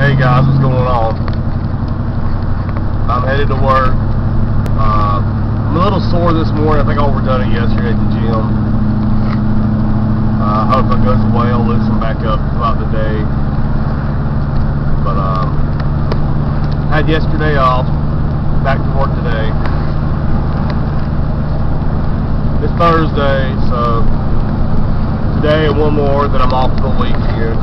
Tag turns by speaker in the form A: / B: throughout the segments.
A: Hey guys, what's going on? I'm headed to work. I'm a little sore this morning. I think I overdone it yesterday at the gym. I hope it goes away. I'll loosen back up throughout the day. But had yesterday off. Back to work today. It's Thursday, so today and one more, then I'm off for the weekend.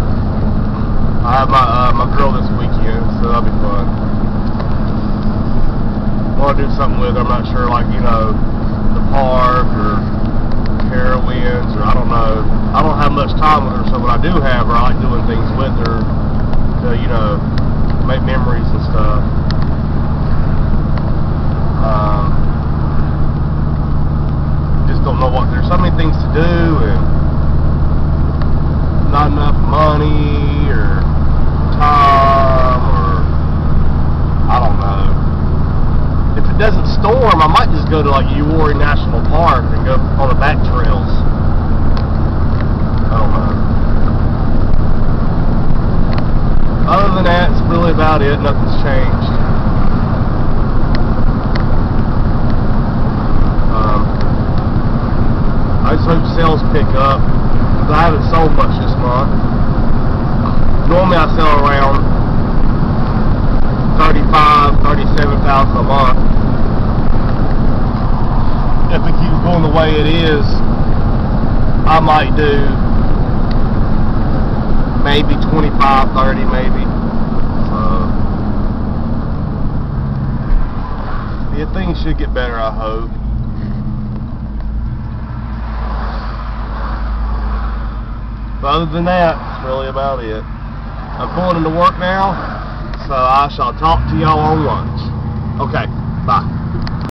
A: I have my girl this weekend, so that'll be fun. I want to do something with her. I'm not sure, like, you know, the park or Carowinds, or I don't know. I don't have much time with her, so when I do have her, I like doing things with her to, you know, make memories and stuff. Just don't know what, there's so many things to do, and not enough money, or time, or I don't know. If it doesn't storm, I might just go to like Uwharrie National Park and go on the back trails. I don't know. Other than that, it's really about it. Nothing's changed. I just hope sales pick up, because I haven't sold much this month. Normally I sell around 35,000, 37,000 a month. If it keeps going the way it is, I might do maybe 25, 30 maybe. Yeah, things should get better, I hope. But other than that, that's really about it. I'm pulling into work now, so I shall talk to y'all on lunch. Okay, bye.